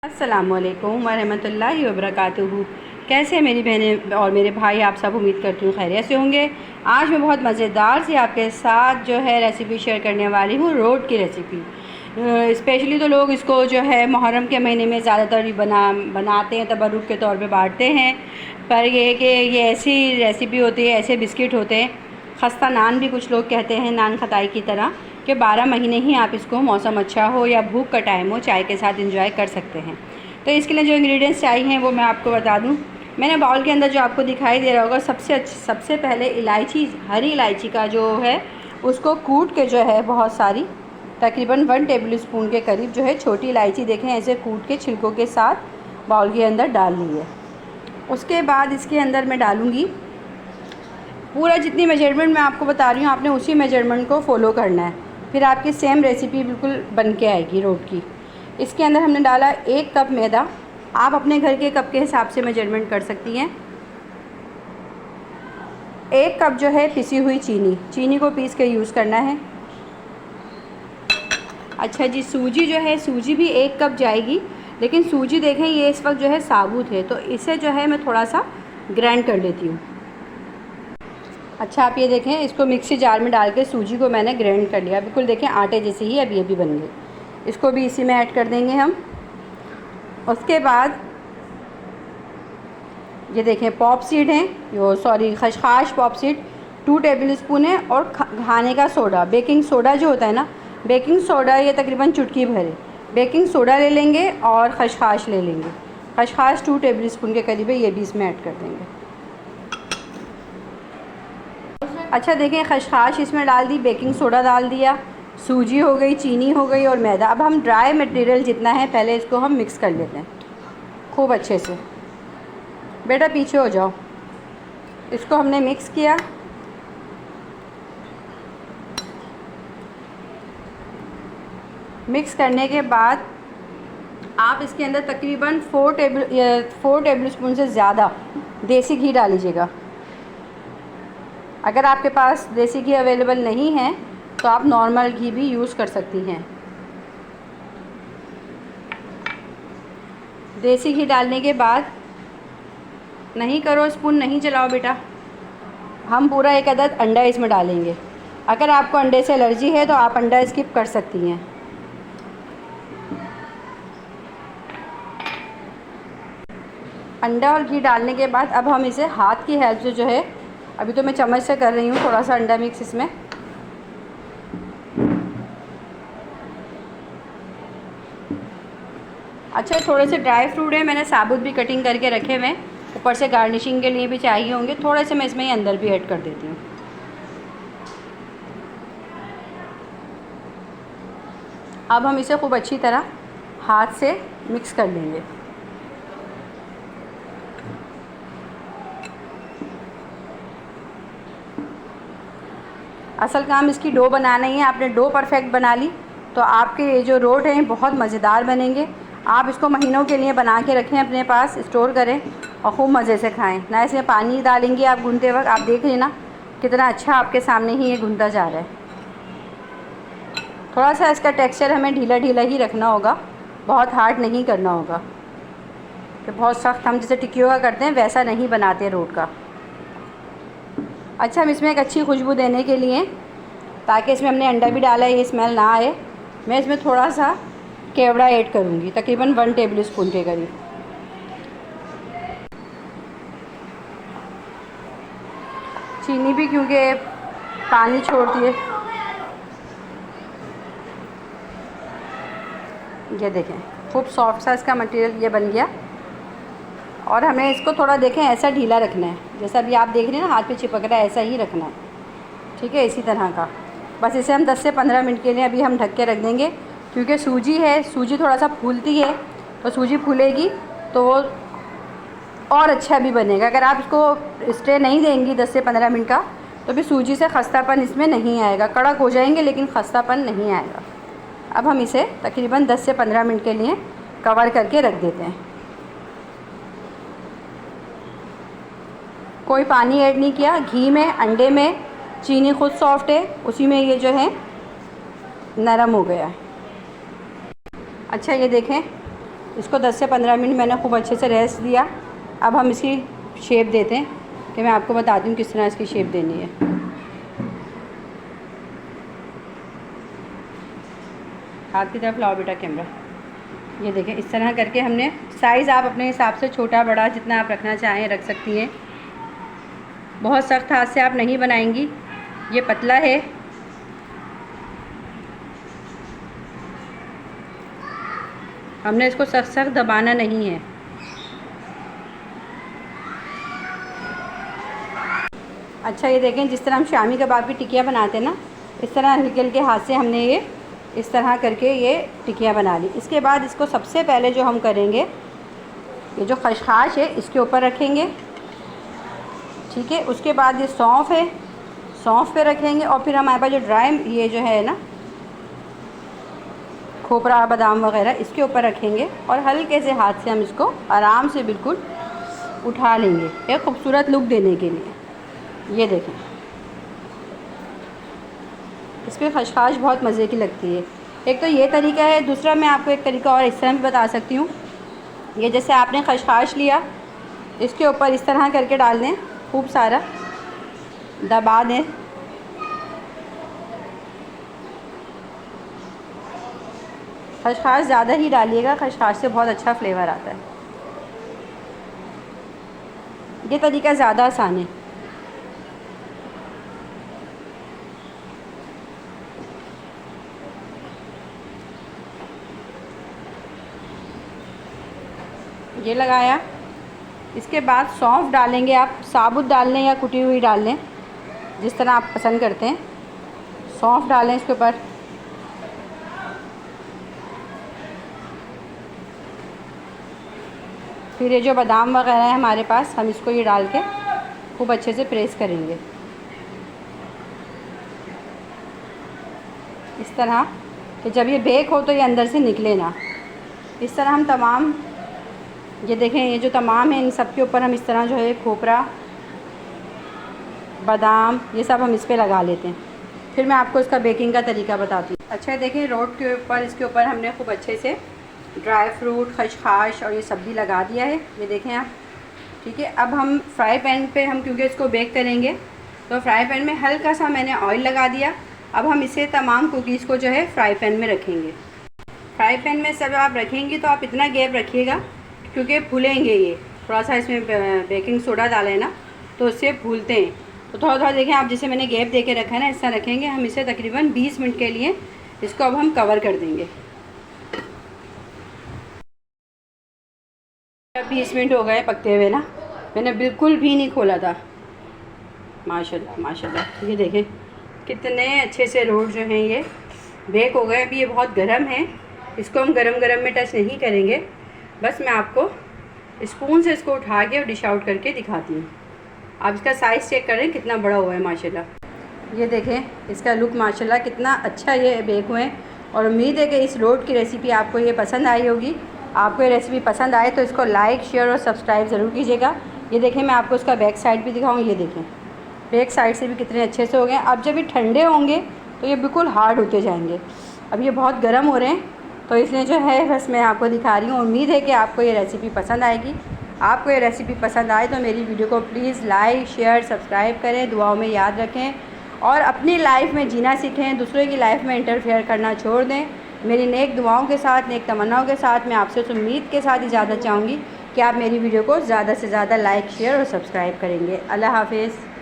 अस्सलामुअलैकुम वरहमतुल्लाहि वबरकातुहू। कैसे हैं मेरी बहनें और मेरे भाई, आप सब उम्मीद करती हूँ खैरियत से होंगे। आज मैं बहुत मज़ेदार सी आपके साथ जो है रेसिपी शेयर करने वाली हूँ, रोट की रेसिपी। स्पेशली तो लोग इसको जो है मुहर्रम के महीने में ज़्यादातर बनाते हैं, तबरुक के तौर पे बांटते हैं। पर ये कि ये ऐसी रेसिपी होती है, ऐसे बिस्किट होते हैं, खस्ता नान भी कुछ लोग कहते हैं, नान खताई की तरह, कि 12 महीने ही आप इसको मौसम अच्छा हो या भूख का टाइम हो, चाय के साथ एंजॉय कर सकते हैं। तो इसके लिए जो इंग्रेडिएंट्स चाहिए वो मैं आपको बता दूं। मैंने बाउल के अंदर जो आपको दिखाई दे रहा होगा, सबसे पहले इलायची, हरी इलायची का जो है उसको कूट के जो है बहुत सारी, तकरीबन 1 टेबल स्पून के करीब जो है छोटी इलायची देखें ऐसे कूट के छिलकों के साथ बाउल के अंदर डाल ली है। उसके बाद इसके अंदर मैं डालूँगी पूरा जितनी मेजरमेंट मैं आपको बता रही हूँ, आपने उसी मेजरमेंट को फॉलो करना है, फिर आपकी सेम रेसिपी बिल्कुल बन के आएगी रोट की। इसके अंदर हमने डाला 1 कप मैदा, आप अपने घर के कप के हिसाब से मेजरमेंट कर सकती हैं। 1 कप जो है पिसी हुई चीनी को पीस के यूज़ करना है। अच्छा जी, सूजी जो है, सूजी भी 1 कप जाएगी, लेकिन सूजी देखें ये इस वक्त जो है साबुत है, तो इसे जो है मैं थोड़ा सा ग्राइंड कर लेती हूँ। अच्छा, आप ये देखें, इसको मिक्सी जार में डाल के सूजी को मैंने ग्राइंड कर लिया, बिल्कुल देखें आटे जैसे ही अभी बन गई। इसको भी इसी में ऐड कर देंगे हम। उसके बाद ये देखें पॉप सीड हैं, खसखस पॉप सीड 2 टेबल स्पून है, और खाने का सोडा, बेकिंग सोडा जो होता है ना, बेकिंग सोडा ये तकरीबन चुटकी भर है। बेकिंग सोडा ले लेंगे और खसखस ले लेंगे। खसखस 2 टेबल स्पून के करीब है, ये भी इसमें ऐड कर देंगे। अच्छा देखें, खसखस इसमें डाल दी, बेकिंग सोडा डाल दिया, सूजी हो गई, चीनी हो गई और मैदा। अब हम ड्राई मटेरियल जितना है पहले इसको हम मिक्स कर लेते हैं खूब अच्छे से। बेटा पीछे हो जाओ। इसको हमने मिक्स किया। मिक्स करने के बाद आप इसके अंदर तकरीबन 4 टेबल स्पून से ज़्यादा देसी घी डालीजिएगा। अगर आपके पास देसी घी अवेलेबल नहीं है तो आप नॉर्मल घी भी यूज़ कर सकती हैं। देसी घी डालने के बाद, नहीं करो स्पून नहीं चलाओ बेटा, हम पूरा 1 अदद अंडा इसमें डालेंगे। अगर आपको अंडे से एलर्जी है तो आप अंडा स्किप कर सकती हैं। अंडा और घी डालने के बाद अब हम इसे हाथ की हेल्प से जो है, अभी तो मैं चम्मच से कर रही हूँ, थोड़ा सा अंडा मिक्स इसमें। अच्छा, थोड़े से ड्राई फ्रूट है, मैंने साबुत भी कटिंग करके रखे हुए हैं, ऊपर से गार्निशिंग के लिए भी चाहिए होंगे, थोड़े से मैं इसमें ही अंदर भी ऐड कर देती हूँ। अब हम इसे खूब अच्छी तरह हाथ से मिक्स कर लेंगे। असल काम इसकी डो बनाना ही है। आपने डो परफेक्ट बना ली तो आपके ये जो रोट हैं बहुत मज़ेदार बनेंगे। आप इसको महीनों के लिए बना के रखें, अपने पास स्टोर करें और खूब मज़े से खाएं। ना इसमें पानी डालेंगे आप गूंथते वक्त, आप देख लेना कितना अच्छा आपके सामने ही ये गूंथा जा रहा है। थोड़ा सा इसका टेक्सचर हमें ढीला ढीला ही रखना होगा, बहुत हार्ड नहीं करना होगा, कि बहुत सख्त हम जैसे टिक्कियों का करते हैं वैसा नहीं बनाते रोट का। अच्छा, हम इसमें एक अच्छी खुशबू देने के लिए, ताकि इसमें हमने अंडा भी डाला है, ये स्मेल ना आए, मैं इसमें थोड़ा सा केवड़ा ऐड करूँगी, तकरीबन 1 टेबल स्पून के करीब। चीनी भी क्योंकि पानी छोड़ती है। ये देखें खूब सॉफ्ट सा इसका मटेरियल ये बन गया। और हमें इसको थोड़ा देखें ऐसा ढीला रखना है, जैसा अभी आप देख रहे हैं ना हाथ पे चिपक रहा है, ऐसा ही रखना है, ठीक है, इसी तरह का। बस इसे हम 10 से 15 मिनट के लिए अभी हम ढक के रख देंगे, क्योंकि सूजी है, सूजी थोड़ा सा फूलती है, तो सूजी फूलेगी तो वो और अच्छा भी बनेगा। अगर आप इसको स्टे नहीं देंगी 10 से 15 मिनट का, तो भी सूजी से खस्तापन इसमें नहीं आएगा। कड़क हो जाएंगे लेकिन खस्तापन नहीं आएगा। अब हम इसे तकरीबन 10 से 15 मिनट के लिए कवर करके रख देते हैं। कोई पानी ऐड नहीं किया, घी में, अंडे में, चीनी खुद सॉफ्ट है, उसी में ये जो है नरम हो गया है। अच्छा ये देखें इसको 10 से 15 मिनट मैंने खूब अच्छे से रेस्ट दिया। अब हम इसकी शेप देते हैं कि मैं आपको बताती हूँ किस तरह इसकी शेप देनी है। हाथ की तरफ लाओ बेटा कैमरा। ये देखें, इस तरह करके हमने साइज़ आप अपने हिसाब से छोटा बड़ा जितना आप रखना चाहें रख सकती हैं। बहुत सख्त हाथ से आप नहीं बनाएंगी, ये पतला है। हमने इसको सख्त सख्त दबाना नहीं है। अच्छा, ये देखें, जिस तरह हम शामी कबाब की टिकियाँ बनाते हैं ना, इस तरह हल्के हल्के हाथ से हमने ये इस तरह करके ये टिकियाँ बना ली। इसके बाद इसको सबसे पहले जो हम करेंगे, ये जो खशखाश है इसके ऊपर रखेंगे, ठीक है। उसके बाद ये सौंफ है, सौंफ पे रखेंगे। और फिर हमारे पास जो ड्राई ये जो है ना खोपरा बादाम वगैरह, इसके ऊपर रखेंगे और हल्के से हाथ से हम इसको आराम से बिल्कुल उठा लेंगे एक खूबसूरत लुक देने के लिए। ये देखें, इस पर खशखाश बहुत मज़े की लगती है। एक तो ये तरीका है, दूसरा मैं आपको एक तरीका और इस तरह भी बता सकती हूँ। ये जैसे आपने खशखाश लिया, इसके ऊपर इस तरह करके डाल दें, खूब सारा दबा दें। खशखाश ज़्यादा ही डालिएगा, खशखाश से बहुत अच्छा फ्लेवर आता है। ये तरीका ज़्यादा आसान है। ये लगाया, इसके बाद सौंफ डालेंगे। आप साबुत डाल लें या कुटी हुई डाल लें, जिस तरह आप पसंद करते हैं। सौंफ डालें इसके ऊपर। फिर ये जो बादाम वगैरह है हमारे पास, हम इसको ये डाल के खूब अच्छे से प्रेस करेंगे इस तरह कि जब ये बेक हो तो ये अंदर से निकले ना। इस तरह हम तमाम, ये देखें, ये जो तमाम है इन सब के ऊपर हम इस तरह जो है खोपरा बादाम ये सब हम इस पे लगा लेते हैं। फिर मैं आपको इसका बेकिंग का तरीका बताती हूँ। अच्छा, देखें, रोट के ऊपर इसके ऊपर हमने खूब अच्छे से ड्राई फ्रूट, खशखाश और ये सब भी लगा दिया है। ये देखें आप, ठीक है। अब हम फ्राई पैन पे हम क्योंकि इसको बेक करेंगे तो फ्राई पैन में हल्का सा मैंने ऑयल लगा दिया। अब हम इसे तमाम कुकीज़ को जो है फ्राई पैन में रखेंगे। फ्राई पैन में सब आप रखेंगी तो आप इतना गैप रखिएगा क्योंकि फूलेंगे। ये थोड़ा सा इसमें बेकिंग सोडा डाला है ना, तो उससे फूलते हैं। तो थोड़ा थोड़ा देखें आप, जैसे मैंने गैप दे के रखा है ना, इस तरह रखेंगे। हम इसे तकरीबन 20 मिनट के लिए इसको अब हम कवर कर देंगे। 20 मिनट हो गए पकते हुए ना, मैंने बिल्कुल भी नहीं खोला था। माशाल्लाह माशाल्लाह, ये देखें कितने अच्छे से रोट जो हैं ये बेक हो गए। अभी ये बहुत गर्म है, इसको हम गरम गरम में टच नहीं करेंगे। बस मैं आपको स्पून से इसको उठा के और डिश आउट करके दिखाती हूँ। आप इसका साइज़ चेक करें कितना बड़ा हुआ है माशाल्लाह। ये देखें इसका लुक माशाल्लाह कितना अच्छा ये बेक हुए हैं। और उम्मीद है कि इस रोट की रेसिपी आपको ये पसंद आई होगी। आपको ये रेसिपी पसंद आए तो इसको लाइक, शेयर और सब्सक्राइब ज़रूर कीजिएगा। ये देखें, मैं आपको इसका बैक साइड भी दिखाऊँ। ये देखें, बैक साइड से भी कितने अच्छे से हो गए। अब जब ये ठंडे होंगे तो ये बिल्कुल हार्ड होते जाएंगे। अब ये बहुत गर्म हो रहे हैं तो इसलिए जो है बस मैं आपको दिखा रही हूँ। उम्मीद है कि आपको ये रेसिपी पसंद आएगी। आपको ये रेसिपी पसंद आए तो मेरी वीडियो को प्लीज़ लाइक, शेयर, सब्सक्राइब करें, दुआओं में याद रखें और अपनी लाइफ में जीना सीखें। दूसरे की लाइफ में इंटरफेयर करना छोड़ दें। मेरी नेक दुआओं के साथ, नेक तमन्नाओं के साथ मैं आपसे उस उम्मीद के साथ इजाज़त चाहूँगी कि आप मेरी वीडियो को ज़्यादा से ज़्यादा लाइक, शेयर और सब्सक्राइब करेंगे। अल्लाह हाफ़िज़।